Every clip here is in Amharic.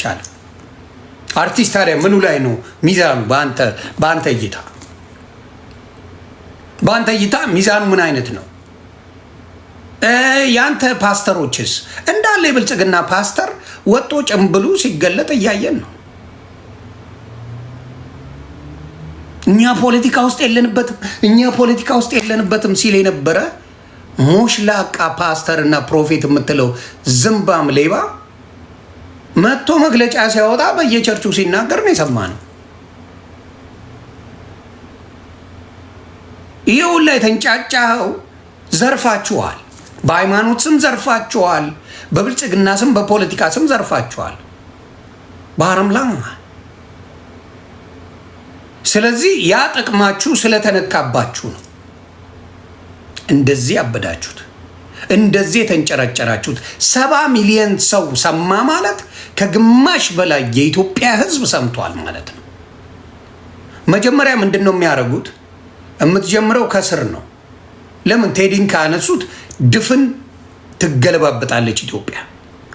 አይቻልም። አርቲስት ታዲያ ምኑ ላይ ነው ሚዛኑ? በአንተ እይታ ሚዛኑ ምን አይነት ነው? ያንተ ፓስተሮችስ እንዳለ የብልጽግና ፓስተር ወጦ ጭምብሉ ሲገለጥ እያየን ነው። እኛ ፖለቲካ ውስጥ የለንበትም ሲል የነበረ ሞሽላቃ ፓስተርና ፕሮፌት የምትለው ዝምባም ሌባ መጥቶ መግለጫ ሲያወጣ በየቸርቹ ሲናገር ነው የሰማነው። ይሄው ላይ ተንጫጫው። ዘርፋችኋል። በሃይማኖት ስም ዘርፋችኋል። በብልጽግና ስም፣ በፖለቲካ ስም ዘርፋችኋል። በአረምላ ስለዚህ ያ ጥቅማችሁ ስለተነካባችሁ ነው እንደዚህ አበዳችሁት፣ እንደዚህ የተንጨረጨራችሁት። 70 ሚሊዮን ሰው ሰማ ማለት ከግማሽ በላይ የኢትዮጵያ ሕዝብ ሰምቷል ማለት ነው። መጀመሪያ ምንድነው የሚያደርጉት? የምትጀምረው ከስር ነው። ለምን ቴዲን ካነሱት ድፍን ትገለባበጣለች ኢትዮጵያ።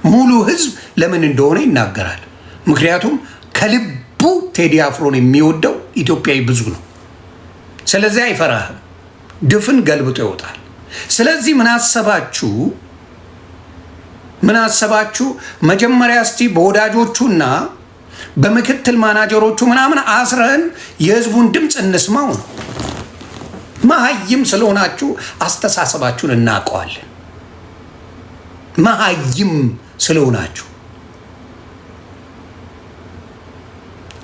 ሙሉ ሕዝብ ለምን እንደሆነ ይናገራል። ምክንያቱም ከልቡ ቴዲ አፍሮን የሚወደው ኢትዮጵያዊ ብዙ ነው። ስለዚህ አይፈራህም። ድፍን ገልብጦ ይወጣል። ስለዚህ ምን አሰባችሁ? መጀመሪያ እስቲ በወዳጆቹና በምክትል ማናጀሮቹ ምናምን አስረን የህዝቡን ድምፅ እንስማው ነው። መሀይም ስለሆናችሁ አስተሳሰባችሁን እናውቀዋለን። መሀይም ስለሆናችሁ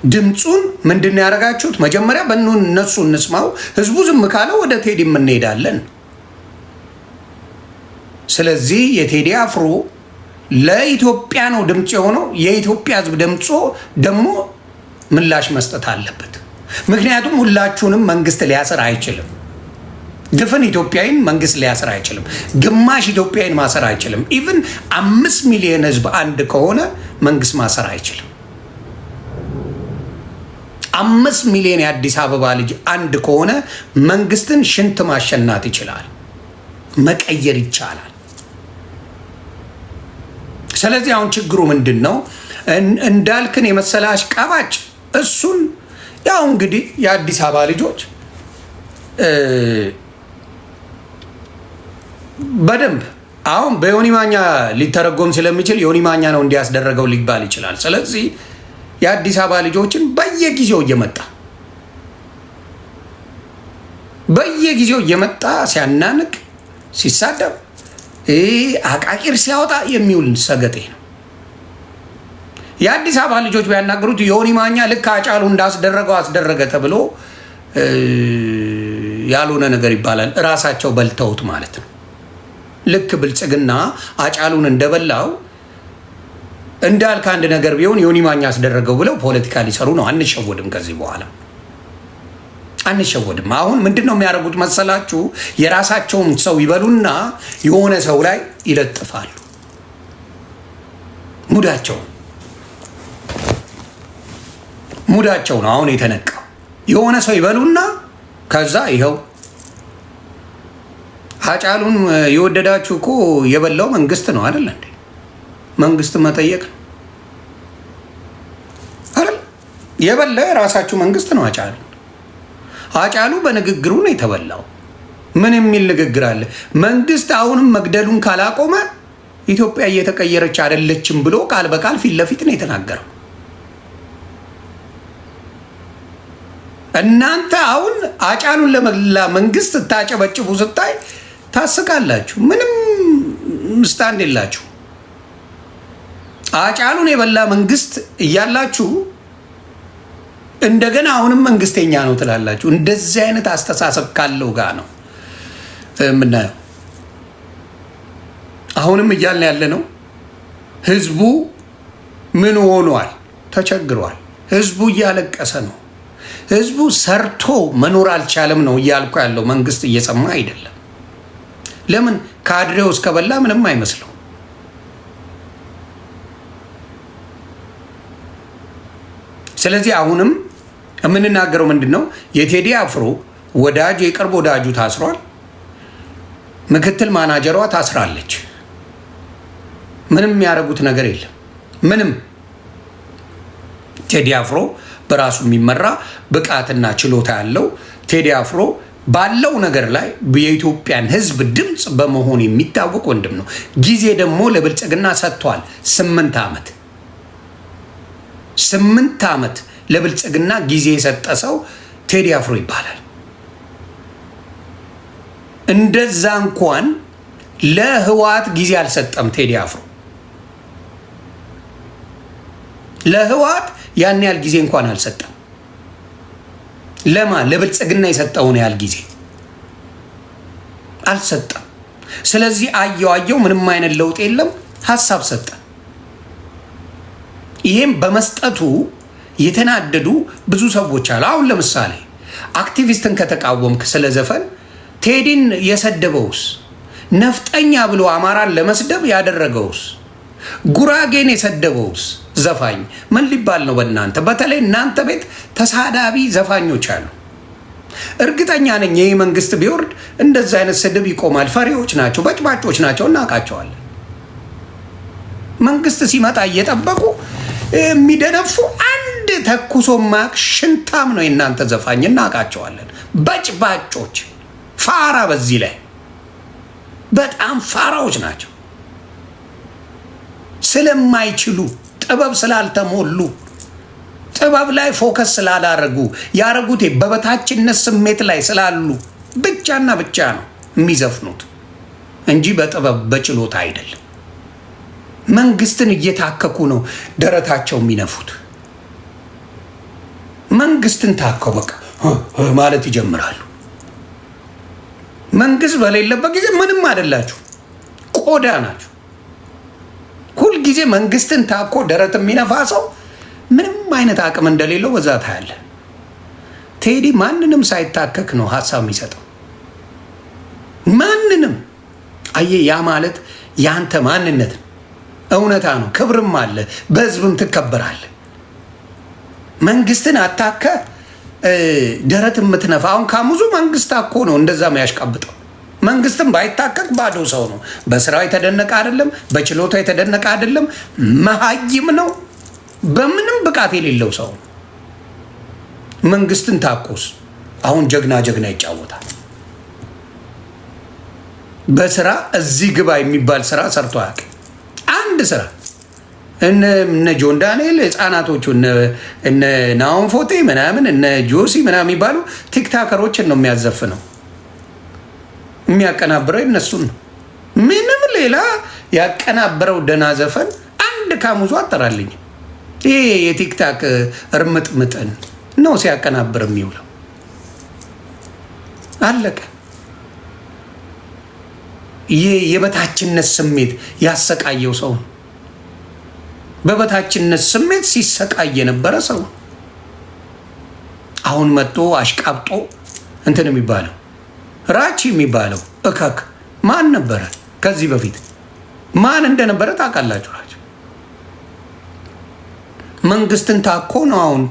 ድምፁን ምንድን ያደረጋችሁት? መጀመሪያ እነሱ እንስማው። ህዝቡ ዝም ካለ ወደ ቴዲ እንሄዳለን። ስለዚህ የቴዲ አፍሮ ለኢትዮጵያ ነው ድምፅ የሆነው። የኢትዮጵያ ህዝብ ድምፆ ደግሞ ምላሽ መስጠት አለበት። ምክንያቱም ሁላችሁንም መንግስት ሊያስር አይችልም። ድፍን ኢትዮጵያዊን መንግስት ሊያስር አይችልም። ግማሽ ኢትዮጵያዊን ማሰር አይችልም። ኢቭን 5 ሚሊዮን ህዝብ አንድ ከሆነ መንግስት ማሰር አይችልም። 5 ሚሊዮን የአዲስ አበባ ልጅ አንድ ከሆነ መንግስትን ሽንት ማሸናት ይችላል፣ መቀየር ይቻላል። ስለዚህ አሁን ችግሩ ምንድን ነው? እንዳልክን የመሰለ አሽቃባጭ እሱን ያው እንግዲህ የአዲስ አበባ ልጆች በደንብ አሁን በዮኒ ማኛ ሊተረጎም ስለሚችል ዮኒ ማኛ ነው እንዲያስደረገው ሊባል ይችላል። ስለዚህ የአዲስ አበባ ልጆችን በየጊዜው እየመጣ ሲያናንቅ ሲሳደብ አቃቂር ሲያወጣ የሚውል ሰገጤ ነው። የአዲስ አበባ ልጆች ቢያናገሩት ዮኒ ማኛ ልክ አጫሉ እንዳስደረገው አስደረገ ተብሎ ያልሆነ ነገር ይባላል። እራሳቸው በልተውት ማለት ነው። ልክ ብልጽግና አጫሉን እንደበላው እንዳልክ አንድ ነገር ቢሆን ዮኒ ማኛ አስደረገው ብለው ፖለቲካ ሊሰሩ ነው። አንሸወድም፣ ከዚህ በኋላ አንሸወድም። አሁን ምንድነው የሚያደርጉት መሰላችሁ? የራሳቸውን ሰው ይበሉና የሆነ ሰው ላይ ይለጥፋሉ። ሙዳቸው ነው አሁን የተነቃው። የሆነ ሰው ይበሉና ከዛ ይኸው አጫሉን የወደዳችሁ እኮ የበላው መንግስት ነው አይደል እንዴ? መንግስት መጠየቅ ነው አይደል? የበላ የራሳችሁ መንግስት ነው። አጫሉ በንግግሩ ነው የተበላው። ምን የሚል ንግግር አለ? መንግስት አሁንም መግደሉን ካላቆመ ኢትዮጵያ እየተቀየረች አይደለችም ብሎ ቃል በቃል ፊት ለፊት ነው የተናገረው። እናንተ አሁን አጫሉን ለመላ መንግስት ታጨበጭቡ ስታይ ታስቃላችሁ። ምንም ስታንድ የላችሁ። አጫሉን የበላ መንግስት እያላችሁ እንደገና አሁንም መንግስተኛ ነው ትላላችሁ። እንደዚህ አይነት አስተሳሰብ ካለው ጋር ነው ምናየው። አሁንም እያልን ያለ ነው። ህዝቡ ምን ሆኗል? ተቸግሯል። ህዝቡ እያለቀሰ ነው። ህዝቡ ሰርቶ መኖር አልቻለም ነው እያልኩ ያለው። መንግስት እየሰማ አይደለም። ለምን ካድሬው እስከበላ ምንም አይመስለው። ስለዚህ አሁንም የምንናገረው ምንድነው? የቴዲ አፍሮ ወዳጅ፣ የቅርብ ወዳጁ ታስሯል። ምክትል ማናጀሯ ታስራለች። ምንም የሚያደርጉት ነገር የለም። ምንም ቴዲ አፍሮ በራሱ የሚመራ ብቃትና ችሎታ ያለው ቴዲ አፍሮ ባለው ነገር ላይ የኢትዮጵያን ሕዝብ ድምፅ በመሆን የሚታወቅ ወንድም ነው። ጊዜ ደግሞ ለብልጽግና ሰጥቷል። 8 ዓመት 8 ዓመት ለብልጽግና ጊዜ የሰጠ ሰው ቴዲ አፍሮ ይባላል። እንደዛ እንኳን ለህወሓት ጊዜ አልሰጠም ቴዲ አፍሮ። ለህወሓት ያን ያህል ጊዜ እንኳን አልሰጠም። ለብልጽግና የሰጠውን ያህል ጊዜ አልሰጠም። ስለዚህ አየው ምንም አይነት ለውጥ የለም፣ ሀሳብ ሰጠ። ይሄም በመስጠቱ የተናደዱ ብዙ ሰዎች አሉ። አሁን ለምሳሌ አክቲቪስትን ከተቃወምክ ስለ ዘፈን ቴዲን የሰደበውስ፣ ነፍጠኛ ብሎ አማራን ለመስደብ ያደረገውስ፣ ጉራጌን የሰደበውስ ዘፋኝ ምን ሊባል ነው? በእናንተ በተለይ እናንተ ቤት ተሳዳቢ ዘፋኞች አሉ። እርግጠኛ ነኝ ይህ መንግስት ቢወርድ እንደዛ አይነት ስድብ ይቆማል። ፈሪዎች ናቸው፣ በጭባጮች ናቸው፣ እናውቃቸዋለን። መንግስት ሲመጣ እየጠበቁ የሚደነፉ አንድ ተኩሶ ማቅ ሽንታም ነው የእናንተ ዘፋኝ፣ እናውቃቸዋለን። በጭባጮች ፋራ፣ በዚህ ላይ በጣም ፋራዎች ናቸው። ስለማይችሉ ጥበብ ስላልተሞሉ ጥበብ ላይ ፎከስ ስላላረጉ ያረጉት በበታችነት ስሜት ላይ ስላሉ ብቻና ብቻ ነው የሚዘፍኑት እንጂ በጥበብ በችሎታ አይደለም። መንግስትን እየታከኩ ነው ደረታቸው የሚነፉት። መንግስትን ታከው በቃ ማለት ይጀምራሉ። መንግስት በሌለበት ጊዜ ምንም አይደላችሁ፣ ቆዳ ናችሁ። ሁልጊዜ መንግስትን ታኮ ደረት የሚነፋ ሰው ምንም አይነት አቅም እንደሌለው በዛ ታያለ። ቴዲ ማንንም ሳይታከክ ነው ሀሳብ የሚሰጠው። ማንንም አየ። ያ ማለት ያንተ ማንነት እውነታ ነው። ክብርም አለ፣ በህዝብም ትከበራለ። መንግስትን አታከ ደረት የምትነፋ አሁን ካሙዙ መንግስት አኮ ነው እንደዛ የሚያሽቃብጠው። መንግስትም ባይታከክ ባዶ ሰው ነው። በስራው የተደነቀ አይደለም፣ በችሎታ የተደነቀ አይደለም፣ መሀይም ነው፣ በምንም ብቃት የሌለው ሰው ነው። መንግስትን ታኮስ አሁን ጀግና ይጫወታል። በስራ እዚህ ግባ የሚባል ስራ ሰርቶ አያውቅም። አንድ ስራ እነ ጆን ዳንኤል ህፃናቶቹ እነ ናውን ፎቴ ምናምን እነ ጆሲ ምናምን የሚባሉ ቲክታከሮችን ነው የሚያዘፍነው። የሚያቀናብረው እነሱን ነው። ምንም ሌላ ያቀናብረው ደና ዘፈን አንድ ካሙዙ አጠራልኝ። ይሄ የቲክታክ እርምጥምጥን ነው ሲያቀናብር የሚውለው። አለቀ። ይሄ የበታችነት ስሜት ያሰቃየው ሰው፣ በበታችነት ስሜት ሲሰቃይ የነበረ ሰው አሁን መጥቶ አሽቃብጦ እንትን የሚባለው ራቺ የሚባለው እከክ ማን ነበረ? ከዚህ በፊት ማን እንደነበረ ታውቃላችሁ? ራቺ መንግስትን ታኮ ነው አሁን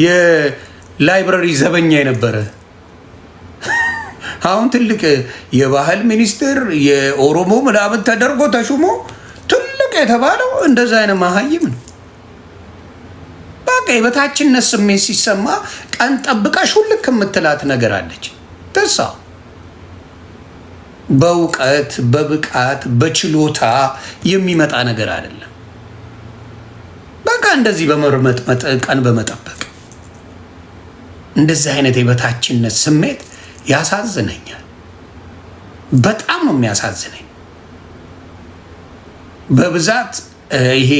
የላይብረሪ ዘበኛ የነበረ አሁን ትልቅ የባህል ሚኒስትር የኦሮሞ ምናምን ተደርጎ ተሹሞ ትልቅ የተባለው እንደዛ አይነት መሀይም ነው። በቃ የበታችነት ስሜት ሲሰማ ቀን ጠብቀሽ ሁልክ የምትላት ነገር አለች። ተሳ በእውቀት በብቃት በችሎታ የሚመጣ ነገር አይደለም። በቃ እንደዚህ በመርመጥመጥ ቀን በመጠበቅ እንደዚህ አይነት የበታችነት ስሜት ያሳዝነኛል። በጣም ነው የሚያሳዝነኝ። በብዛት ይሄ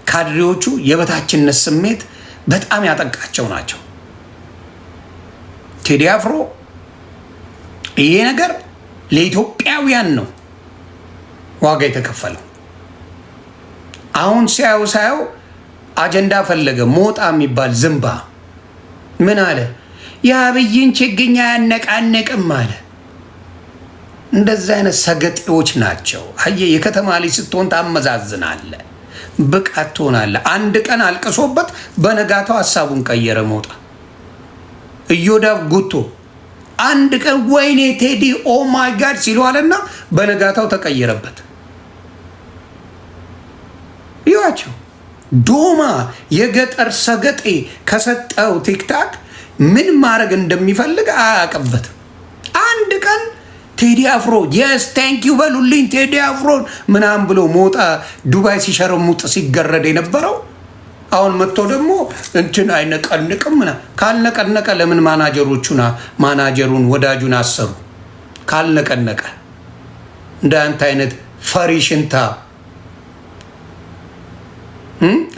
ካድሬዎቹ የበታችነት ስሜት በጣም ያጠቃቸው ናቸው። ቴዲ አፍሮ ይሄ ነገር ለኢትዮጵያውያን ነው ዋጋ የተከፈለው። አሁን ሳየው አጀንዳ ፈለገ። ሞጣ የሚባል ዝምባ ምን አለ? የአብይን ችግኝ አያነቃነቅም አለ። እንደዚህ አይነት ሰገጤዎች ናቸው። አየ የከተማ ልጅ ስትሆን ታመዛዝናለ፣ ብቃት ትሆናለ። አንድ ቀን አልቅሶበት በነጋታው ሀሳቡን ቀየረ። ሞጣ እዮዳብ ጉቶ አንድ ቀን ወይኔ ቴዲ ኦ ማይ ጋድ ሲሏልና በነጋታው ተቀየረበት። ይዋቸው ዶማ የገጠር ሰገጤ ከሰጠው ቲክታክ ምን ማድረግ እንደሚፈልግ አያውቅበትም። አንድ ቀን ቴዲ አፍሮ የስ ታንክ ዩ በሉልኝ ቴዲ አፍሮን ምናምን ብሎ ሞጣ ዱባይ ሲሸረሙጥ ሲገረድ የነበረው አሁን መጥቶ ደግሞ እንትን አይነቀንቅም ምናምን ካልነቀነቀ ለምን ማናጀሩን ወዳጁን አሰሩ? ካልነቀነቀ እንዳንተ አይነት ፈሪሽንታ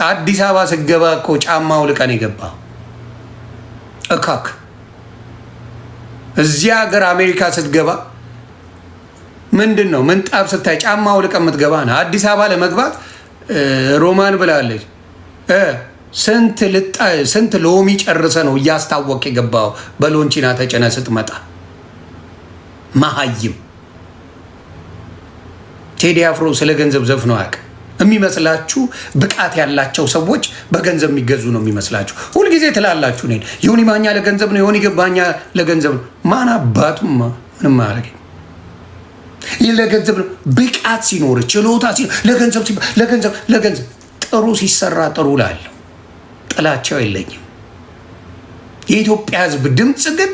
አዲስ አበባ ስገባ እኮ ጫማው ልቀን የገባ እካክ እዚያ ሀገር አሜሪካ ስትገባ ምንድን ነው ምንጣፍ ስታይ ጫማው ልቀን የምትገባ ነው። አዲስ አበባ ለመግባት ሮማን ብላለች ስንት ሎሚ ጨርሰ ነው እያስታወቅ የገባው በሎንቺና ተጨነ ስትመጣ መሀይም ቴዲ አፍሮ ስለ ገንዘብ ዘፍኖ አያውቅም። የሚመስላችሁ ብቃት ያላቸው ሰዎች በገንዘብ የሚገዙ ነው የሚመስላችሁ። ሁልጊዜ ትላላችሁ ነኝ ዮኒ ማኛ ለገንዘብ ነው ዮኒ ገባኛ ለገንዘብ ነው። ማን አባቱም ምንም ማረግ ለገንዘብ ነው። ብቃት ሲኖር ችሎታ ሲኖር ለገንዘብ ጥሩ ሲሰራ ጥሩ ላለው ጥላቸው የለኝም። የኢትዮጵያ ሕዝብ ድምፅ ግን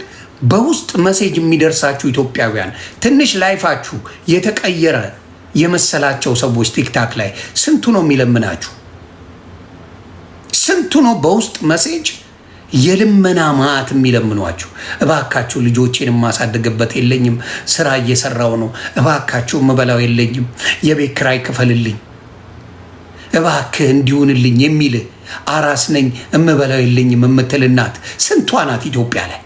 በውስጥ መሴጅ የሚደርሳችሁ ኢትዮጵያውያን ትንሽ ላይፋችሁ የተቀየረ የመሰላቸው ሰዎች ቲክታክ ላይ ስንቱ ነው የሚለምናችሁ? ስንቱ ነው በውስጥ መሴጅ የልመና ማት የሚለምኗችሁ? እባካችሁ ልጆቼን የማሳደግበት የለኝም፣ ስራ እየሰራው ነው፣ እባካችሁ የምበላው የለኝም፣ የቤት ኪራይ ክፈልልኝ፣ እባክህ እንዲሆንልኝ የሚል አራስ ነኝ የምበላው የለኝም የምትል እናት ስንቷ ናት ኢትዮጵያ ላይ?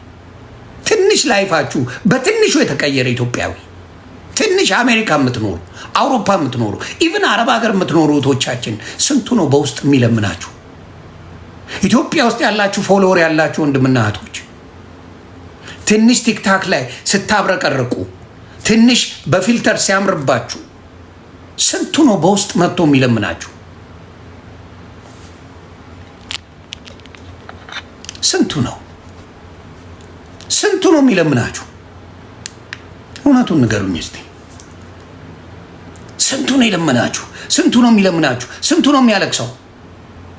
ትንሽ ላይፋችሁ በትንሹ የተቀየረ ኢትዮጵያዊ ትንሽ አሜሪካ የምትኖሩ አውሮፓ የምትኖሩ ኢቭን አረብ ሀገር የምትኖሩ እህቶቻችን ስንቱ ነው በውስጥ የሚለምናችሁ? ኢትዮጵያ ውስጥ ያላችሁ ፎሎወር ያላችሁ ወንድምና እህቶች ትንሽ ቲክታክ ላይ ስታብረቀርቁ ትንሽ በፊልተር ሲያምርባችሁ ስንቱ ነው በውስጥ መጥቶ የሚለምናችሁ? ስንቱ ነው የሚለምናችሁ? እውነቱን ንገሩኝ እስቲ። ስንቱ ነው የለመናችሁ? ስንቱ ነው የሚለምናችሁ? ስንቱ ነው የሚያለቅሰው?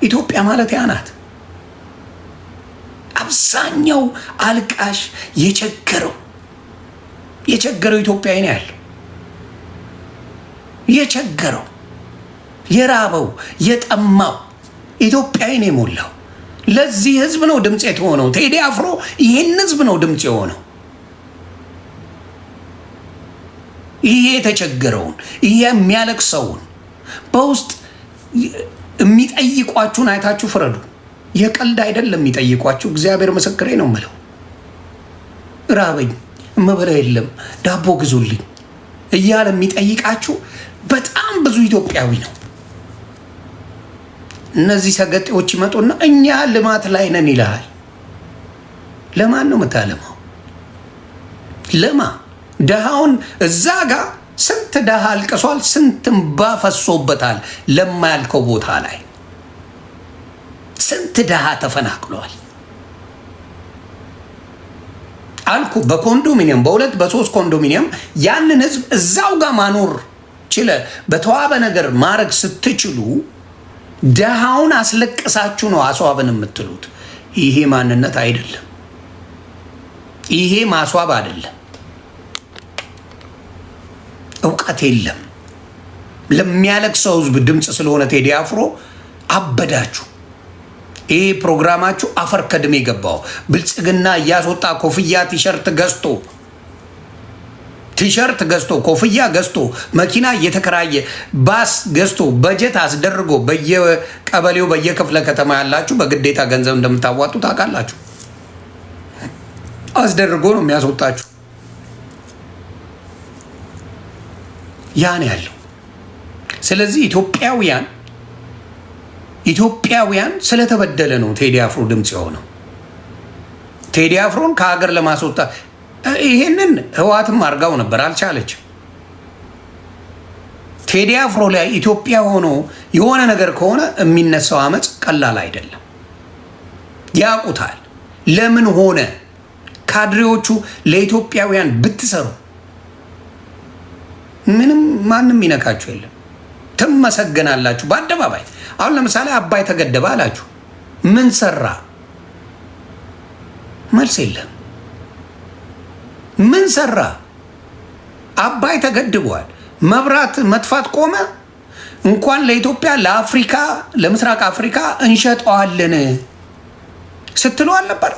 ኢትዮጵያ ማለት ያ ናት። አብዛኛው አልቃሽ የቸገረው ኢትዮጵያዊ ነው ያለው። የቸገረው የራበው የጠማው ኢትዮጵያዊ ነው የሞላው። ለዚህ ህዝብ ነው ድምፅ የሆነው። ቴዲ አፍሮ ይህን ህዝብ ነው ድምፅ የሆነው። ይሄ የተቸገረውን ይሄ የሚያለቅሰውን በውስጥ የሚጠይቋችሁን አይታችሁ ፍረዱ። የቀልድ አይደለም የሚጠይቋችሁ፣ እግዚአብሔር ምስክሬ ነው የምለው። ራበኝ እምበላው የለም ዳቦ ግዙልኝ እያለ የሚጠይቃችሁ በጣም ብዙ ኢትዮጵያዊ ነው። እነዚህ ሰገጤዎች ይመጡና እኛ ልማት ላይ ነን ይልሃል። ለማን ነው የምታለማው? ደሃውን እዛ ጋር ስንት ደሃ አልቅሷል፣ ስንት እንባ ፈሶበታል። ለማያልከው ቦታ ላይ ስንት ደሃ ተፈናቅሏል አልኩ። በኮንዶሚኒየም በሁለት በሶስት ኮንዶሚኒየም ያንን ህዝብ እዛው ጋር ማኖር ችለ በተዋበ ነገር ማድረግ ስትችሉ ደሃውን አስለቅሳችሁ ነው አስዋብን የምትሉት። ይሄ ማንነት አይደለም። ይሄ ማስዋብ አይደለም። እውቀት የለም። ለሚያለቅሰው ህዝብ ድምፅ ስለሆነ ቴዲ አፍሮ አበዳችሁ። ይሄ ፕሮግራማችሁ አፈር ከድሜ ገባው። ብልጽግና እያስወጣ ኮፍያ ቲሸርት ገዝቶ ኮፍያ ገዝቶ መኪና እየተከራየ ባስ ገዝቶ በጀት አስደርጎ በየቀበሌው በየክፍለ ከተማ ያላችሁ በግዴታ ገንዘብ እንደምታዋጡ ታውቃላችሁ። አስደርጎ ነው የሚያስወጣችሁ። ያን ያለው። ስለዚህ ኢትዮጵያውያን ስለተበደለ ነው ቴዲ አፍሮ ድምፅ የሆነው። ቴዲ አፍሮን ከሀገር ለማስወጣት ይሄንን ህዋትም አርጋው ነበር፣ አልቻለችም። ቴዲ አፍሮ ላይ ኢትዮጵያ ሆኖ የሆነ ነገር ከሆነ የሚነሳው አመፅ ቀላል አይደለም። ያውቁታል። ለምን ሆነ? ካድሬዎቹ ለኢትዮጵያውያን ብትሰሩ ምንም ማንም ይነካችሁ የለም። ትመሰገናላችሁ በአደባባይ። አሁን ለምሳሌ አባይ ተገደበ አላችሁ፣ ምን ሰራ? መልስ የለም። ምን ሰራ? አባይ ተገድቧል። መብራት መጥፋት ቆመ። እንኳን ለኢትዮጵያ ለአፍሪካ፣ ለምስራቅ አፍሪካ እንሸጠዋለን ስትሉ አልነበር?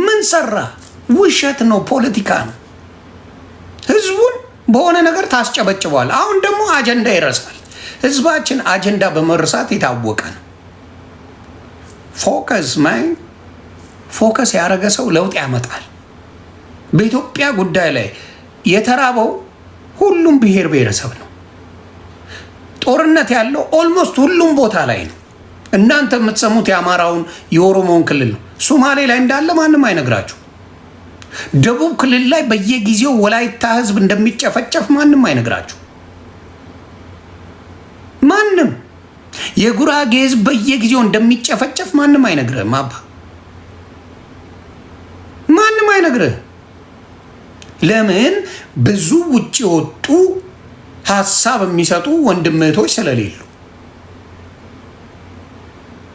ምን ሰራ? ውሸት ነው፣ ፖለቲካ ነው። ህዝቡን በሆነ ነገር ታስጨበጭበዋል። አሁን ደግሞ አጀንዳ ይረሳል። ህዝባችን አጀንዳ በመርሳት የታወቀ ነው። ፎከስ ያደረገ ሰው ለውጥ ያመጣል። በኢትዮጵያ ጉዳይ ላይ የተራበው ሁሉም ብሔር ብሔረሰብ ነው። ጦርነት ያለው ኦልሞስት ሁሉም ቦታ ላይ ነው። እናንተ የምትሰሙት የአማራውን የኦሮሞውን ክልል ነው። ሶማሌ ላይ እንዳለ ማንም አይነግራችሁ። ደቡብ ክልል ላይ በየጊዜው ወላይታ ህዝብ እንደሚጨፈጨፍ ማንም አይነግራችሁ። ማንም የጉራጌ ህዝብ በየጊዜው እንደሚጨፈጨፍ ማንም አይነግርህም። አባ ማንም አይነግርህ። ለምን? ብዙ ውጭ ወጡ ሀሳብ የሚሰጡ ወንድም እህቶች ስለሌሉ።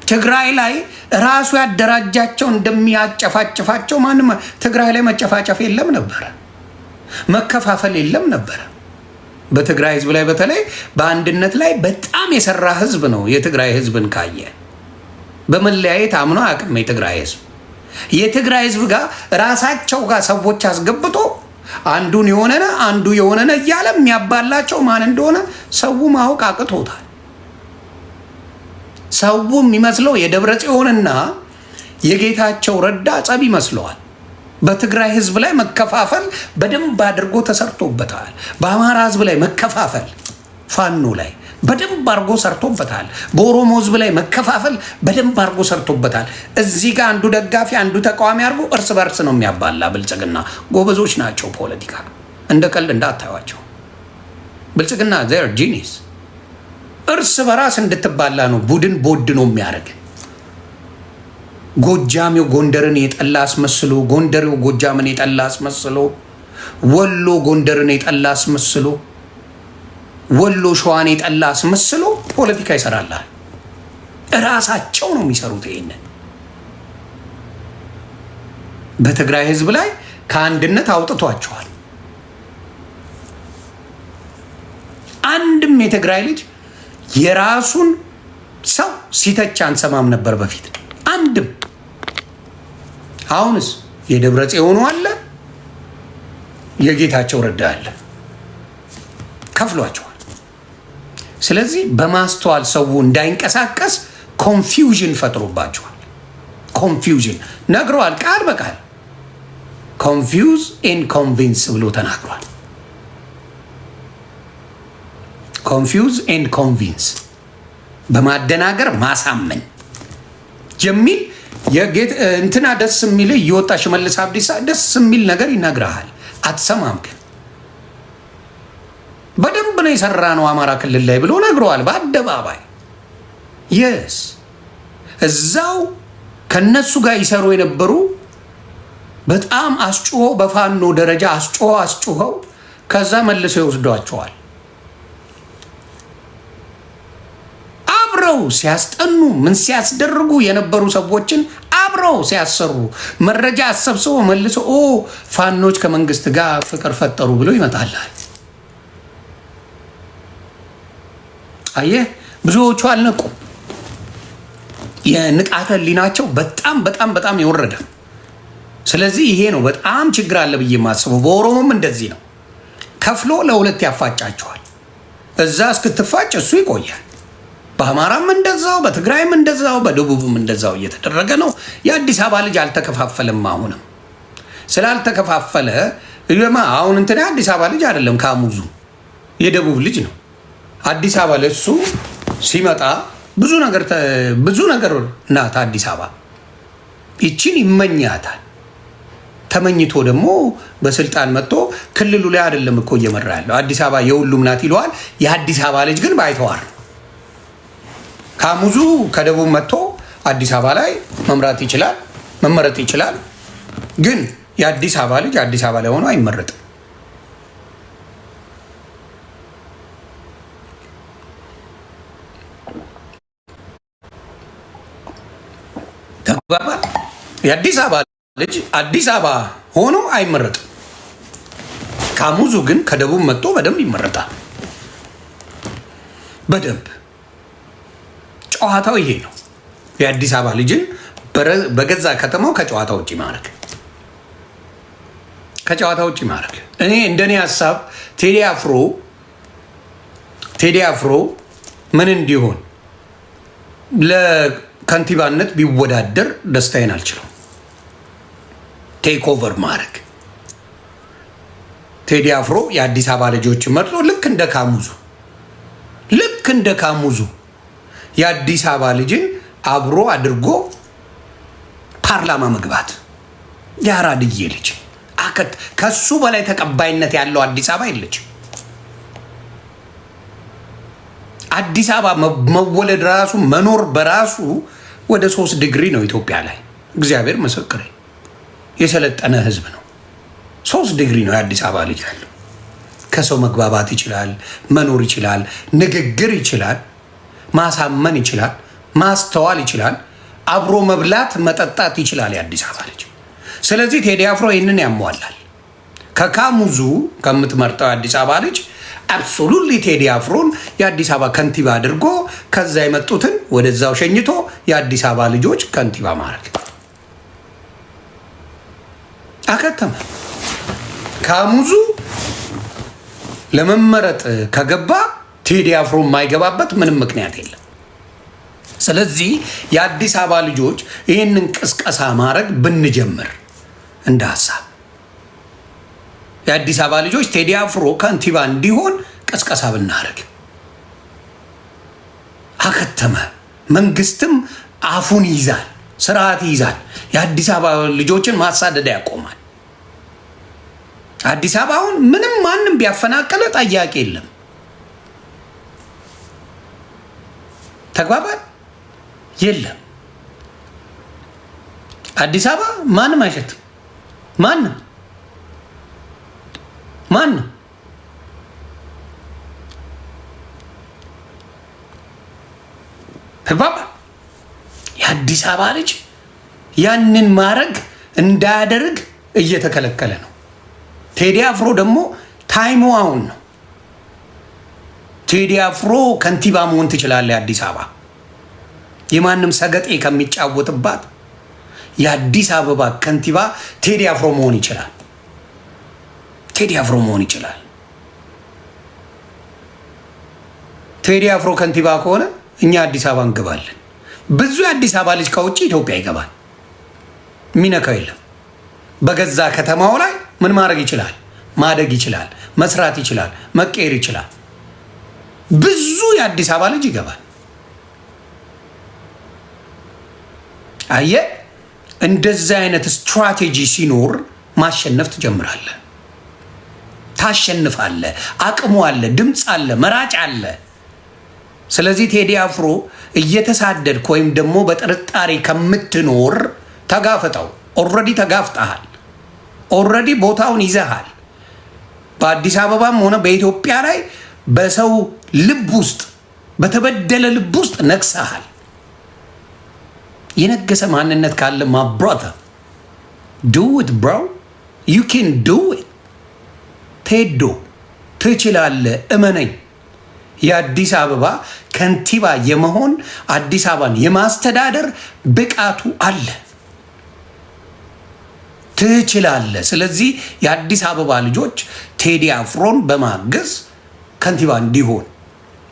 ትግራይ ላይ ራሱ ያደራጃቸው እንደሚያጨፋጭፋቸው ማንም ትግራይ ላይ መጨፋጨፍ የለም ነበረ፣ መከፋፈል የለም ነበረ። በትግራይ ህዝብ ላይ በተለይ በአንድነት ላይ በጣም የሰራ ህዝብ ነው። የትግራይ ህዝብን ካየ በመለያየት አምኖ አያውቅም። የትግራይ ህዝብ ጋር ራሳቸው ጋር ሰዎች አስገብቶ አንዱን የሆነነ አንዱ የሆነነ እያለ የሚያባላቸው ማን እንደሆነ ሰው ማወቅ አቅቶታል። ሰው የሚመስለው የደብረ ጽዮንና የጌታቸው ረዳ ጸብ ይመስለዋል። በትግራይ ህዝብ ላይ መከፋፈል በደንብ አድርጎ ተሰርቶበታል። በአማራ ህዝብ ላይ መከፋፈል ፋኖ ላይ በደንብ አድርጎ ሰርቶበታል። በኦሮሞ ህዝብ ላይ መከፋፈል በደንብ አድርጎ ሰርቶበታል። እዚህ ጋር አንዱ ደጋፊ አንዱ ተቃዋሚ አድርጎ እርስ በርስ ነው የሚያባላ። ብልጽግና ጎበዞች ናቸው። ፖለቲካ እንደ ቀልድ እንዳታዩዋቸው። ብልጽግና ዘር ጂኒስ እርስ በራስ እንድትባላ ነው። ቡድን ቦድ ነው የሚያደርግ። ጎጃሜው ጎንደርን የጠላ አስመስሎ፣ ጎንደሬው ጎጃምን የጠላ አስመስሎ፣ ወሎ ጎንደርን የጠላ አስመስሎ፣ ወሎ ሸዋን የጠላ አስመስሎ ፖለቲካ ይሰራላል። እራሳቸው ነው የሚሰሩት። ይሄንን በትግራይ ህዝብ ላይ ከአንድነት አውጥቷቸዋል። አንድም የትግራይ ልጅ የራሱን ሰው ሲተች አንሰማም ነበር በፊት አንድም። አሁንስ የደብረ ጽዮን አለ፣ የጌታቸው ረዳ አለ፣ ከፍሏቸዋል። ስለዚህ በማስተዋል ሰው እንዳይንቀሳቀስ ኮንፊውዥን ፈጥሮባቸዋል። ኮንፊውዥን ነግረዋል። ቃል በቃል ኮንፊውዝ ኤንድ ኮንቪንስ ብሎ ተናግሯል። ኮንፊውዝ ኤንድ ኮንቪንስ በማደናገር ማሳመን የሚል እንትና ደስ የሚል እየወጣ ሽመልስ አብዲሳ ደስ የሚል ነገር ይነግርሃል። አትሰማም። ግን በደንብ ነው የሰራ ነው አማራ ክልል ላይ ብሎ ነግረዋል በአደባባይ። የስ እዛው ከነሱ ጋር ይሰሩ የነበሩ በጣም አስጮሆ በፋኖ ደረጃ አስጮኸው ከዛ መልሰው ይወስዷቸዋል። አብረው ሲያስጠኑ ምን ሲያስደርጉ የነበሩ ሰዎችን አብረው ሲያሰሩ መረጃ አሰብስቦ መልሶ ፋኖች ከመንግስት ጋር ፍቅር ፈጠሩ ብሎ ይመጣላል። አየህ፣ ብዙዎቹ አልነቁ። የንቃተ ህሊናቸው በጣም በጣም በጣም የወረደ። ስለዚህ ይሄ ነው በጣም ችግር አለ ብዬ የማስበው። በኦሮሞም እንደዚህ ነው። ከፍሎ ለሁለት ያፋጫቸዋል። እዛ እስክትፋጭ እሱ ይቆያል። በአማራም እንደዛው፣ በትግራይም እንደዛው፣ በደቡብም እንደዛው እየተደረገ ነው። የአዲስ አበባ ልጅ አልተከፋፈለም። አሁንም ስላልተከፋፈለ አሁን እንትን አዲስ አበባ ልጅ አይደለም፣ ካሙዙ የደቡብ ልጅ ነው። አዲስ አበባ ለሱ ሲመጣ ብዙ ነገር ናት አዲስ አበባ። ይቺን ይመኛታል። ተመኝቶ ደግሞ በስልጣን መጥቶ ክልሉ ላይ አይደለም እኮ እየመራ ያለው። አዲስ አበባ የሁሉም ናት ይለዋል። የአዲስ አበባ ልጅ ግን ባይተዋር ካሙዙ ከደቡብ መጥቶ አዲስ አበባ ላይ መምራት ይችላል፣ መመረጥ ይችላል። ግን የአዲስ አበባ ልጅ አዲስ አበባ ላይ ሆኖ አይመረጥም። የአዲስ አበባ ልጅ አዲስ አበባ ሆኖ አይመረጥም። ካሙዙ ግን ከደቡብ መጥቶ በደንብ ይመረጣል። በደንብ ጨዋታው ይሄ ነው። የአዲስ አበባ ልጅን በገዛ ከተማው ከጨዋታ ውጭ ማድረግ እኔ እንደኔ ሀሳብ ቴዲ አፍሮ ምን እንዲሆን ለከንቲባነት ቢወዳደር ደስታዬን አልችለው። ቴክ ኦቨር ማድረግ ቴዲ አፍሮ የአዲስ አበባ ልጆች መርጦ ልክ እንደ ካሙዙ የአዲስ አበባ ልጅን አብሮ አድርጎ ፓርላማ መግባት የአራድዬ ልጅ ከሱ በላይ ተቀባይነት ያለው አዲስ አበባ የለችም። አዲስ አበባ መወለድ ራሱ መኖር በራሱ ወደ 3 ዲግሪ ነው ኢትዮጵያ ላይ። እግዚአብሔር ምስክሬ የሰለጠነ ህዝብ ነው። 3 ዲግሪ ነው የአዲስ አበባ ልጅ ያለው። ከሰው መግባባት ይችላል፣ መኖር ይችላል፣ ንግግር ይችላል፣ ማሳመን ይችላል፣ ማስተዋል ይችላል፣ አብሮ መብላት መጠጣት ይችላል የአዲስ አበባ ልጅ። ስለዚህ ቴዲ አፍሮ ይህንን ያሟላል። ከካሙዙ ከምትመርጠው የአዲስ አበባ ልጅ አብሶሉትሊ ቴዲ አፍሮን የአዲስ አበባ ከንቲባ አድርጎ ከዛ የመጡትን ወደዛው ሸኝቶ የአዲስ አበባ ልጆች ከንቲባ ማድረግ አከተመ። ካሙዙ ለመመረጥ ከገባ ቴዲ አፍሮ የማይገባበት ምንም ምክንያት የለም። ስለዚህ የአዲስ አበባ ልጆች ይህንን ቅስቀሳ ማድረግ ብንጀምር እንደ ሀሳብ የአዲስ አበባ ልጆች ቴዲ አፍሮ ከንቲባ እንዲሆን ቅስቀሳ ብናደርግ አከተመ። መንግስትም አፉን ይይዛል፣ ስርዓት ይይዛል። የአዲስ አበባ ልጆችን ማሳደድ ያቆማል። አዲስ አበባውን ምንም ማንም ቢያፈናቀለ ጠያቂ የለም። ተግባባል የለም። አዲስ አበባ ማንም አይሸትም። ማንም ተግባባ። የአዲስ አበባ ልጅ ያንን ማድረግ እንዳያደርግ እየተከለከለ ነው። ቴዲ አፍሮ ደግሞ ታይሙ አሁን ነው። ቴዲ አፍሮ ከንቲባ መሆን ትችላለህ። የአዲስ አበባ የማንም ሰገጤ ከሚጫወትባት የአዲስ አበባ ከንቲባ ቴዲ አፍሮ መሆን ይችላል። ቴዲ አፍሮ ከንቲባ ከሆነ እኛ አዲስ አበባ እንገባለን። ብዙ የአዲስ አበባ ልጅ ከውጭ ኢትዮጵያ ይገባል። የሚነካው የለም። በገዛ ከተማው ላይ ምን ማድረግ ይችላል? ማደግ ይችላል፣ መስራት ይችላል፣ መቀየር ይችላል። ብዙ የአዲስ አበባ ልጅ ይገባል። አየ እንደዚህ አይነት ስትራቴጂ ሲኖር ማሸነፍ ትጀምራለህ፣ ታሸንፋለህ። አቅሙ አለ፣ ድምፅ አለ፣ መራጭ አለ። ስለዚህ ቴዲ አፍሮ እየተሳደድክ ወይም ደግሞ በጥርጣሬ ከምትኖር ተጋፈጠው። ኦልሬዲ ተጋፍጠሃል። ኦልሬዲ ቦታውን ይዘሃል። በአዲስ አበባም ሆነ በኢትዮጵያ ላይ በሰው ልብ ውስጥ በተበደለ ልብ ውስጥ ነግሰሃል። የነገሰ ማንነት ካለ ማ ብራዘር ዱ ኢት ብሮ ዩ ካን ዱ ኢት። ቴዶ ትችላለህ፣ እመነኝ። የአዲስ አበባ ከንቲባ የመሆን አዲስ አበባን የማስተዳደር ብቃቱ አለ። ትችላለህ። ስለዚህ የአዲስ አበባ ልጆች ቴዲ አፍሮን በማገዝ ከንቲባ እንዲሆን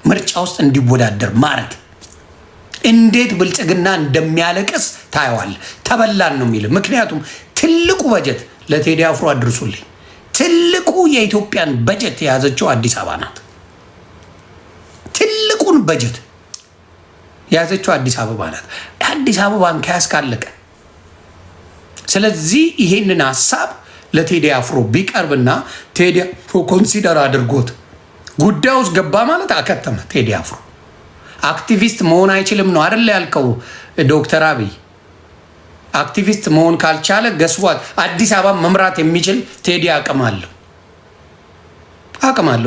ምርጫ ውስጥ እንዲወዳደር ማድረግ እንዴት ብልጽግና እንደሚያለቅስ ታየዋለህ። ተበላን ነው የሚል። ምክንያቱም ትልቁ በጀት ለቴዲ አፍሮ አድርሱልኝ። ትልቁ የኢትዮጵያን በጀት የያዘችው አዲስ አበባ ናት። ትልቁን በጀት የያዘችው አዲስ አበባ ናት። አዲስ አበባን ከያዝ ካለቀ። ስለዚህ ይሄንን ሀሳብ ለቴዲ አፍሮ ቢቀርብና ቴዲ አፍሮ ኮንሲደር አድርጎት ጉዳዩ ውስጥ ገባ ማለት አከተመ። ቴዲ አፍሮ አክቲቪስት መሆን አይችልም ነው አይደል ያልከው ዶክተር አብይ? አክቲቪስት መሆን ካልቻለ ገስዋት አዲስ አበባ መምራት የሚችል ቴዲ አቅም አለው፣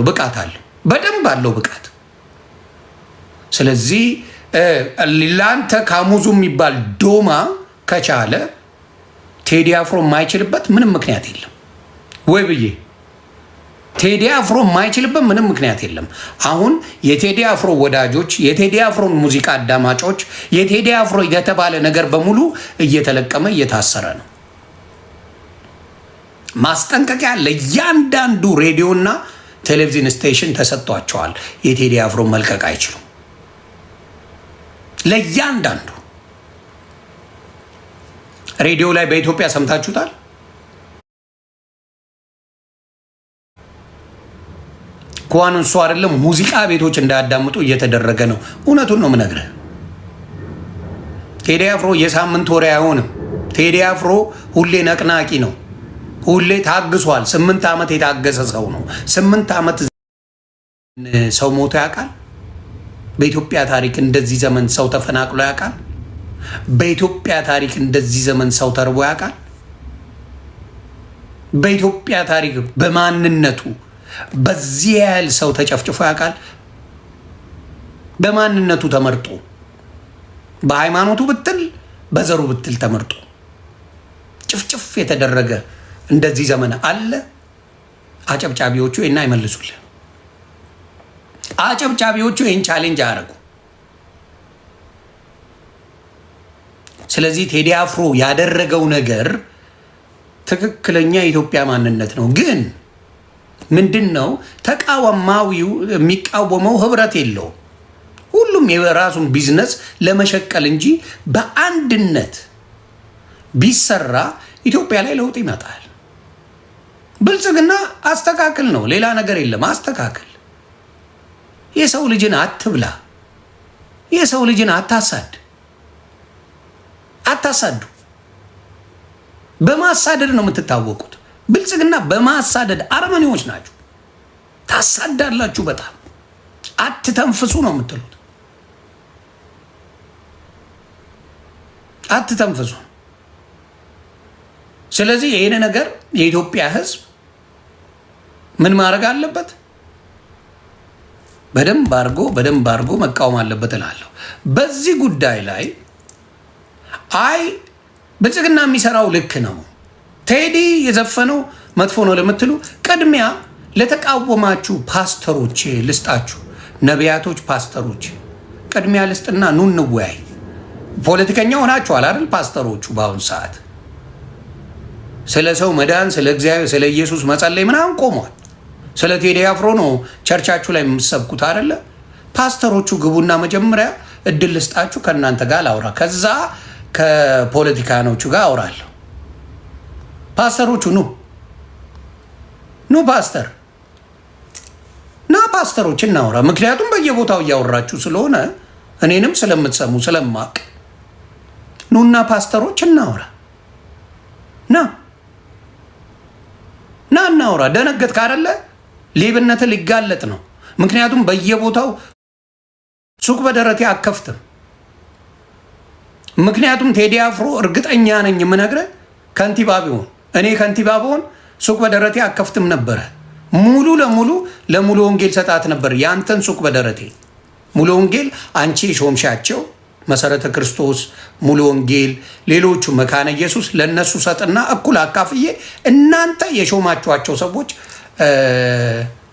ብቃት አለው፣ በደንብ አለው ብቃት። ስለዚህ ላንተ ካሙዙ የሚባል ዶማ ከቻለ ቴዲ አፍሮ የማይችልበት ምንም ምክንያት የለም ወይ ብዬ ቴዲ አፍሮ የማይችልበት ምንም ምክንያት የለም። አሁን የቴዲ አፍሮ ወዳጆች፣ የቴዲ አፍሮን ሙዚቃ አዳማጮች፣ የቴዲ አፍሮ የተባለ ነገር በሙሉ እየተለቀመ እየታሰረ ነው። ማስጠንቀቂያ ለእያንዳንዱ ሬዲዮና ቴሌቪዥን ስቴሽን ተሰጥቷቸዋል። የቴዲ አፍሮ መልቀቅ አይችሉም። ለእያንዳንዱ ሬዲዮ ላይ በኢትዮጵያ ሰምታችሁታል። እንኳን እሱ አይደለም ሙዚቃ ቤቶች እንዳያዳምጡ እየተደረገ ነው። እውነቱን ነው የምነግርህ። ቴዲ አፍሮ የሳምንት ወሬ አይሆንም። ቴዲ አፍሮ ሁሌ ነቅናቂ ነው። ሁሌ ታግሷል። 8 ዓመት የታገሰ ሰው ነው። 8 ዓመት ሰው ሞቶ ያውቃል? በኢትዮጵያ ታሪክ እንደዚህ ዘመን ሰው ተፈናቅሎ ያውቃል? በኢትዮጵያ ታሪክ እንደዚህ ዘመን ሰው ተርቦ ያውቃል? በኢትዮጵያ ታሪክ በማንነቱ በዚህ ያህል ሰው ተጨፍጭፎ ያውቃል? በማንነቱ ተመርጦ፣ በሃይማኖቱ ብትል በዘሩ ብትል ተመርጦ ጭፍጭፍ የተደረገ እንደዚህ ዘመን አለ? አጨብጫቢዎቹ ይሄን አይመልሱልህ። አጨብጫቢዎቹ ይሄን ቻሌንጅ አያደርጉ። ስለዚህ ቴዲ አፍሮ ያደረገው ነገር ትክክለኛ የኢትዮጵያ ማንነት ነው። ግን ምንድነው ተቃዋሚው የሚቃወመው? ህብረት የለውም። ሁሉም የራሱን ቢዝነስ ለመሸቀል እንጂ በአንድነት ቢሰራ ኢትዮጵያ ላይ ለውጥ ይመጣል። ብልጽግና አስተካክል ነው፣ ሌላ ነገር የለም። አስተካክል። የሰው ልጅን አትብላ። የሰው ልጅን አታሳድ። አታሳዱ። በማሳደድ ነው የምትታወቁት። ብልጽግና በማሳደድ አረመኔዎች ናቸው። ታሳዳላችሁ። በጣም አትተንፍሱ ነው የምትሉት። አትተንፍሱ። ስለዚህ ይሄን ነገር የኢትዮጵያ ሕዝብ ምን ማድረግ አለበት? በደንብ አድርጎ መቃወም አለበት እላለሁ። በዚህ ጉዳይ ላይ አይ ብልጽግና የሚሰራው ልክ ነው፣ ቴዲ የዘፈነው መጥፎ ነው ለምትሉ ቅድሚያ ለተቃወማችሁ ፓስተሮች ልስጣችሁ። ነቢያቶች፣ ፓስተሮች ቅድሚያ ልስጥና ኑ እንወያይ። ፖለቲከኛ ሆናችኋል አይደል? ፓስተሮቹ በአሁኑ ሰዓት ስለ ሰው መዳን፣ ስለ እግዚአብሔር፣ ስለ ኢየሱስ መጸለይ ምናምን ቆሟል። ስለ ቴዲ አፍሮ ነው ቸርቻችሁ ላይ የምትሰብኩት አይደለ? ፓስተሮቹ ግቡና መጀመሪያ እድል ልስጣችሁ፣ ከእናንተ ጋር ላውራ፣ ከዛ ከፖለቲካኖቹ ጋር አውራለሁ። ፓስተሮቹ ኑ ፓስተር ና ፓስተሮች እናውራ። ምክንያቱም በየቦታው እያወራችሁ ስለሆነ እኔንም ስለምትሰሙ ስለማቅ ኑና ፓስተሮች እናውራ። ና እናውራ። ደነገጥክ አይደለ? ሌብነት ሊጋለጥ ነው። ምክንያቱም በየቦታው ሱቅ በደረቴ አከፍትም። ምክንያቱም ቴዲ አፍሮ እርግጠኛ ነኝ የምነግርህ ከንቲባ ቢሆን እኔ ከንቲባ ብሆን ሱቅ በደረቴ አከፍትም ነበረ። ሙሉ ለሙሉ ወንጌል ሰጣት ነበር። ያንተን ሱቅ በደረቴ ሙሉ ወንጌል አንቺ ሾምሻቸው መሰረተ ክርስቶስ፣ ሙሉ ወንጌል፣ ሌሎቹ መካነ ኢየሱስ ለነሱ ሰጥና እኩል አካፍዬ እናንተ የሾማችኋቸው ሰዎች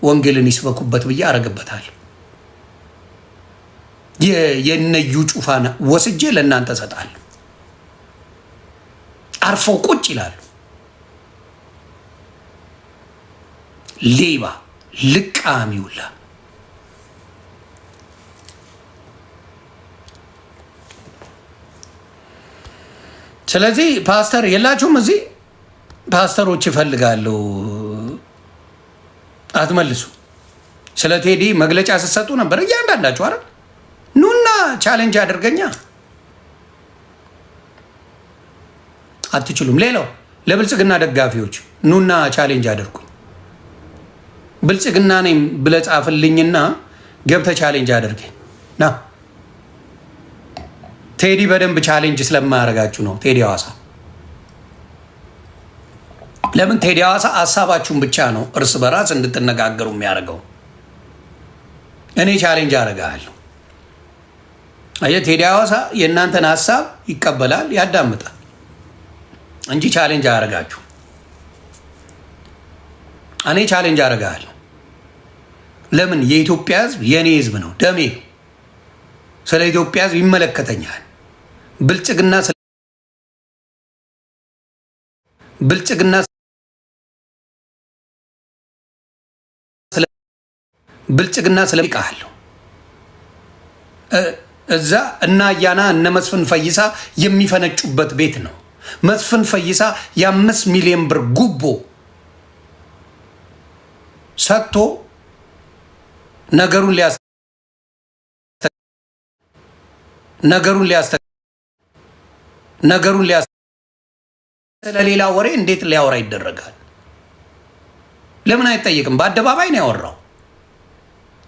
ወንጌልን ይስበኩበት ብዬ አረግበታለሁ። የነዩ ጩፋና ወስጄ ለእናንተ ሰጣለሁ። አርፈው ቁጭ ይላሉ። ሌባ ልቃሚውላ ስለዚህ ፓስተር የላችሁም እዚህ ፓስተሮች ይፈልጋሉ። አትመልሱ። ስለ ቴዲ መግለጫ ስትሰጡ ነበር እያንዳንዳችሁ አይደል? ኑና ቻሌንጅ አድርገኛ። አትችሉም። ሌላው ለብልጽግና ደጋፊዎች ኑና ቻሌንጅ አድርጉኝ። ብልጽግና ነኝ ብለህ ጻፍልኝና ገብተህ ቻሌንጅ አድርገኝ ና። ቴዲ በደንብ ቻሌንጅ ስለማያደርጋችሁ ነው። ቴዲ ሐዋሳ ለምን ቴዲ ሐዋሳ ሀሳባችሁን ብቻ ነው እርስ በራስ እንድትነጋገሩ የሚያደርገው። እኔ ቻሌንጅ አደርጋለሁ። አየህ ቴዲ ሐዋሳ የእናንተን ሀሳብ ይቀበላል፣ ያዳምጣል። እንጂ ቻሌንጅ አያደርጋችሁ። እኔ ቻሌንጅ አደርጋለሁ። ለምን? የኢትዮጵያ ህዝብ የኔ ህዝብ ነው፣ ደሜ። ስለ ኢትዮጵያ ህዝብ ይመለከተኛል። ብልጽግና ስለሚቃለሁ እዛ እና አያና እነ መስፍን ፈይሳ የሚፈነጩበት ቤት ነው። መስፍን ፈይሳ የ5 ሚሊዮን ብር ጉቦ ሰጥቶ ነገሩን ስለሌላ ወሬ እንዴት ሊያወራ ይደረጋል? ለምን አይጠየቅም? በአደባባይ ነው ያወራው።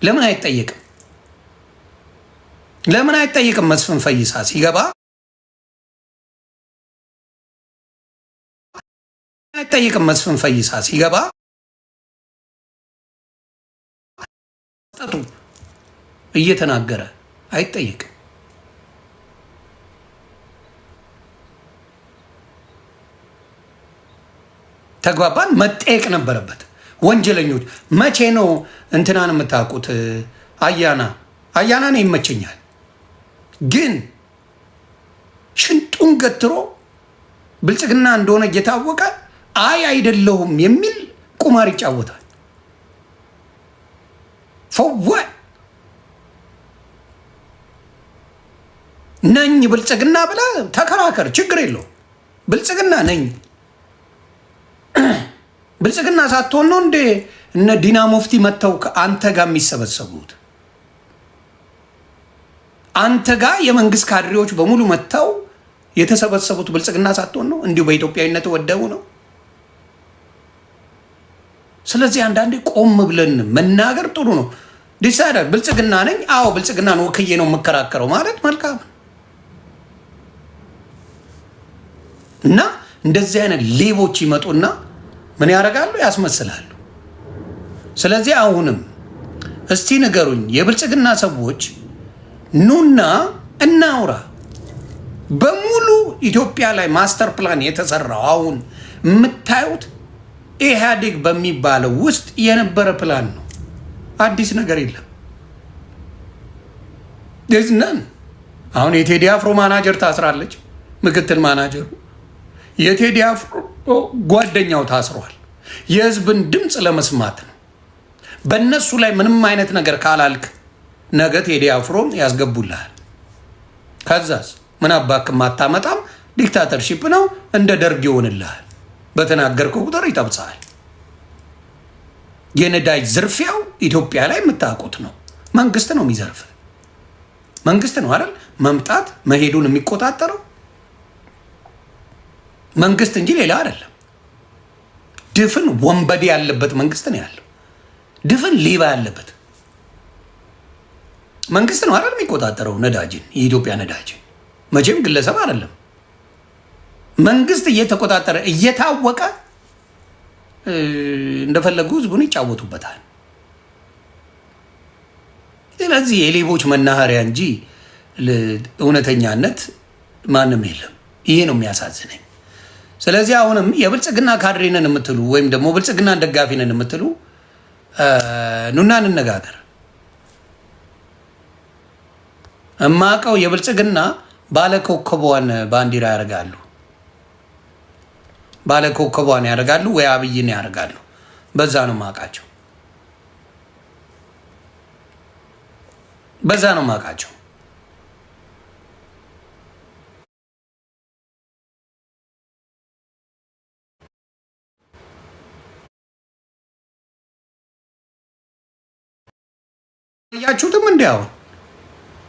ለምን አይጠየቅም? ለምን አይጠየቅም? መስፍን ፈይሳ ሲገባ አይጠየቅም? መስፍን ፈይሳ ሲገባ እየተናገረ አይጠየቅም። ተግባባን? መጠየቅ ነበረበት። ወንጀለኞች መቼ ነው እንትናን የምታውቁት? አያና ነው ይመቸኛል፣ ግን ሽንጡን ገትሮ ብልጽግና እንደሆነ እየታወቀ አይደለሁም የሚል ቁማር ይጫወታል። ፈወ ነኝ ብልጽግና ብላ ተከራከር፣ ችግር የለው። ብልጽግና ነኝ። ብልጽግና ሳትሆን ነው እንዴ እነ ዲና ሙፍቲ መጥተው አንተ ጋር የሚሰበሰቡት? አንተ ጋር የመንግስት ካድሬዎች በሙሉ መጥተው የተሰበሰቡት ብልጽግና ሳትሆን ነው? እንዲሁ በኢትዮጵያዊነት ወደው ነው። ስለዚህ አንዳንዴ ቆም ብለን መናገር ጥሩ ነው። ዲሳይድ ብልጽግና ነኝ፣ አዎ ብልጽግና ነው ወክዬ ነው የምከራከረው ማለት መልካም። እና እንደዚህ አይነት ሌቦች ይመጡና ምን ያደርጋሉ? ያስመስላሉ። ስለዚህ አሁንም እስቲ ንገሩኝ የብልጽግና ሰዎች ኑና እናውራ። በሙሉ ኢትዮጵያ ላይ ማስተር ፕላን የተሰራው አሁን የምታዩት ኢህአዴግ በሚባለው ውስጥ የነበረ ፕላን ነው። አዲስ ነገር የለም። ደዝነን አሁን የቴዲ አፍሮ ማናጀር ታስራለች፣ ምክትል ማናጀሩ የቴዲ አፍሮ ጓደኛው ታስሯል። የህዝብን ድምፅ ለመስማት ነው። በእነሱ ላይ ምንም አይነት ነገር ካላልክ ነገ ቴዲ አፍሮን ያስገቡልሃል። ከዛስ ምን አባክ ማታመጣም፣ ዲክታተርሺፕ ነው፣ እንደ ደርግ ይሆንልሃል። በተናገርከው ቁጥር ይጠብሳል። የነዳጅ ዝርፊያው ኢትዮጵያ ላይ የምታውቁት ነው። መንግስት ነው የሚዘርፍ፣ መንግስት ነው አይደል መምጣት መሄዱን የሚቆጣጠረው መንግስት እንጂ ሌላ አይደለም። ድፍን ወንበዴ ያለበት መንግስት ነው ያለው። ድፍን ሌባ ያለበት መንግስት ነው አይደል የሚቆጣጠረው ነዳጅን፣ የኢትዮጵያ ነዳጅን። መቼም ግለሰብ አይደለም። መንግስት እየተቆጣጠረ እየታወቀ እንደፈለጉ ህዝቡን ይጫወቱበታል። ስለዚህ የሌቦች መናኸሪያ እንጂ እውነተኛነት ማንም የለም። ይሄ ነው የሚያሳዝነኝ። ስለዚህ አሁንም የብልጽግና ካድሬ ነን የምትሉ ወይም ደግሞ ብልጽግና ደጋፊ ነን የምትሉ ኑና እንነጋገር። እማቀው የብልጽግና ባለኮከቧን ባንዲራ ያደርጋሉ፣ ባለኮከቧን ያደርጋሉ ወይ አብይን ያደርጋሉ። በዛ ነው ማቃቸው፣ በዛ ነው ማቃቸው። ያያችሁትም እንዲያው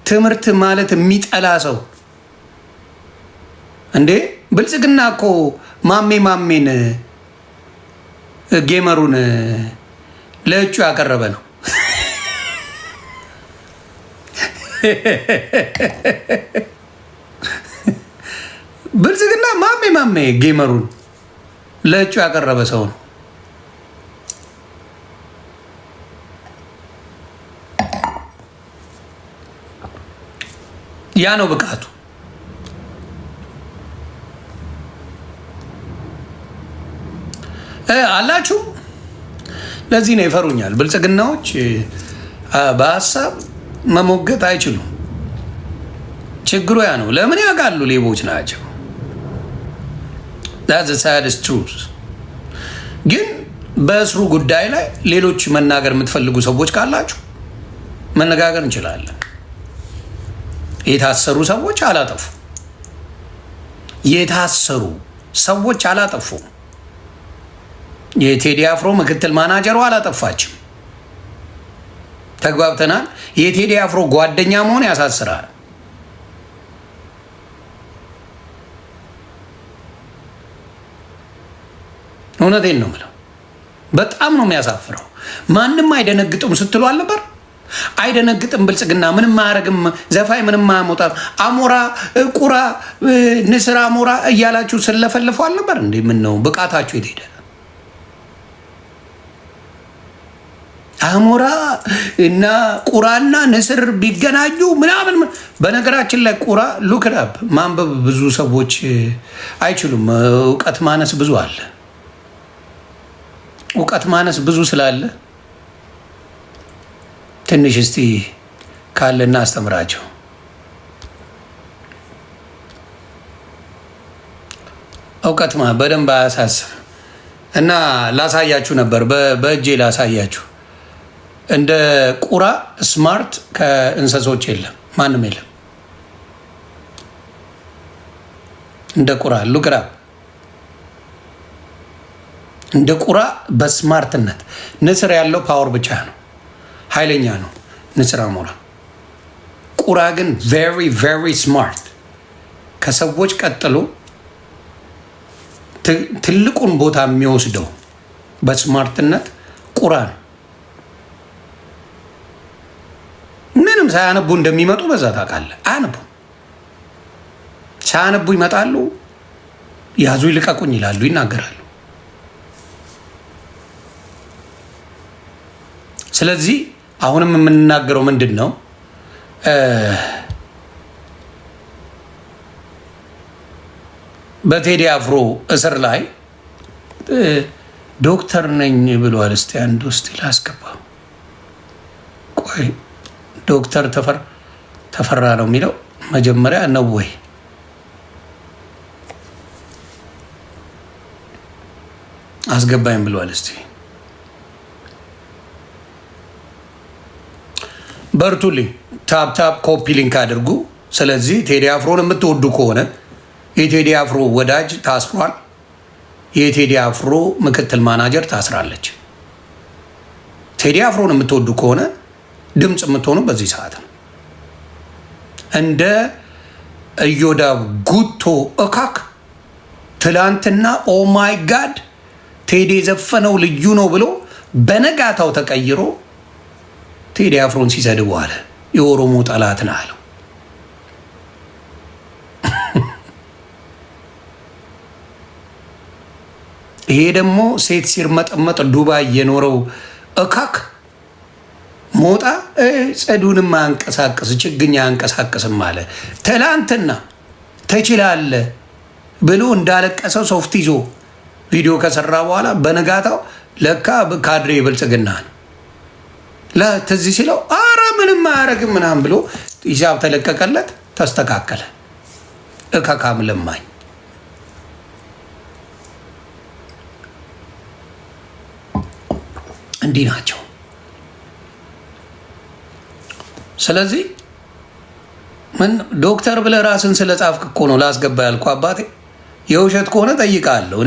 ትምህርት ማለት የሚጠላ ሰው እንዴ! ብልጽግና እኮ ማሜን ጌመሩን ለእጩ ያቀረበ ነው። ብልጽግና ማሜ ጌመሩን ለእጩ ያቀረበ ሰው ነው። ያ ነው ብቃቱ። አላችሁ። ለዚህ ነው ይፈሩኛል። ብልጽግናዎች በሀሳብ መሞገት አይችሉም። ችግሩ ያ ነው። ለምን ያውቃሉ? ሌቦች ናቸው። that's the saddest truth። ግን በእስሩ ጉዳይ ላይ ሌሎች መናገር የምትፈልጉ ሰዎች ካላችሁ መነጋገር እንችላለን። የታሰሩ ሰዎች አላጠፉ። የታሰሩ ሰዎች አላጠፉ። የቴዲ አፍሮ ምክትል ማናጀሩ አላጠፋችም። ተግባብተናል። የቴዲ አፍሮ ጓደኛ መሆን ያሳስራል። እውነቴን ነው የምለው። በጣም ነው የሚያሳፍረው። ማንም አይደነግጥም ስትሉ አልነበር? አይደነግጥም። ብልጽግና ምንም አያረግም። ዘፋኝ ምንም አያሞጣም። አሞራ ቁራ ንስር አሞራ እያላችሁ ስለፈልፉ አልነበር እንዴ? ምን ነው ብቃታችሁ የት ሄደ? አሞራ እና ቁራና ንስር ቢገናኙ ምናምን። በነገራችን ላይ ቁራ ሉክራፕ ማንበብ ብዙ ሰዎች አይችሉም። እውቀት ማነስ ብዙ አለ። እውቀት ማነስ ብዙ ስላለ ትንሽ እስቲ ካለና አስተምራቸው። እውቀት በደንብ አያሳስብ እና ላሳያችሁ ነበር። በእጄ ላሳያችሁ። እንደ ቁራ ስማርት ከእንስሶች የለም፣ ማንም የለም። እንደ ቁራ ሉክራ እንደ ቁራ በስማርትነት ንስር ያለው ፓወር ብቻ ነው፣ ኃይለኛ ነው ንስር አሞራ። ቁራ ግን ቬሪ ቬሪ ስማርት፣ ከሰዎች ቀጥሎ ትልቁን ቦታ የሚወስደው በስማርትነት ቁራ ነው። ምንም ሳያነቡ እንደሚመጡ በዛ ታውቃለህ። አያነቡ ሳያነቡ ይመጣሉ። ያዙ ይልቀቁኝ ይላሉ፣ ይናገራሉ። ስለዚህ አሁንም የምንናገረው ምንድን ነው? በቴዲ አፍሮ እስር ላይ ዶክተር ነኝ ብሏል። እስቲ አንድ ውስጥ ላስገባ። ቆይ ዶክተር ተፈራ ነው የሚለው መጀመሪያ ነው ወይ? አስገባኝ ብሏል። እስቲ በርቱልኝ። ታፕ ኮፒ ሊንክ አድርጉ። ስለዚህ ቴዲ አፍሮን የምትወዱ ከሆነ የቴዲ አፍሮ ወዳጅ ታስሯል። የቴዲ አፍሮ ምክትል ማናጀር ታስራለች። ቴዲ አፍሮን የምትወዱ ከሆነ ድምፅ የምትሆኑ በዚህ ሰዓት ነው። እንደ እዮዳብ ጉቶ እካክ ትላንትና ኦማይ ጋድ ቴዲ የዘፈነው ልዩ ነው ብሎ በነጋታው ተቀይሮ ቴዲ አፍሮን ሲሰድቡ አለ። የኦሮሞ ጠላት ነው አለው። ይሄ ደግሞ ሴት ሲርመጠመጥ ዱባይ የኖረው እካክ ሞጣ ጸዱንም አንቀሳቀስ ችግኝ አንቀሳቀስም አለ። ትላንትና ተችላለ ብሎ እንዳለቀሰው ሶፍት ይዞ ቪዲዮ ከሰራ በኋላ በነጋታው ለካ ካድሬ ብልጽግና ነው ለትዝ ሲለው አረ ምንም አያረግም ምናምን ብሎ ሂሳብ ተለቀቀለት፣ ተስተካከለ። እካካም ለማኝ እንዲህ ናቸው። ስለዚህ ምን ዶክተር ብለህ ራስን ስለጻፍክ እኮ ነው ላስገባ ያልኩ። አባቴ የውሸት ከሆነ ጠይቃለሁ።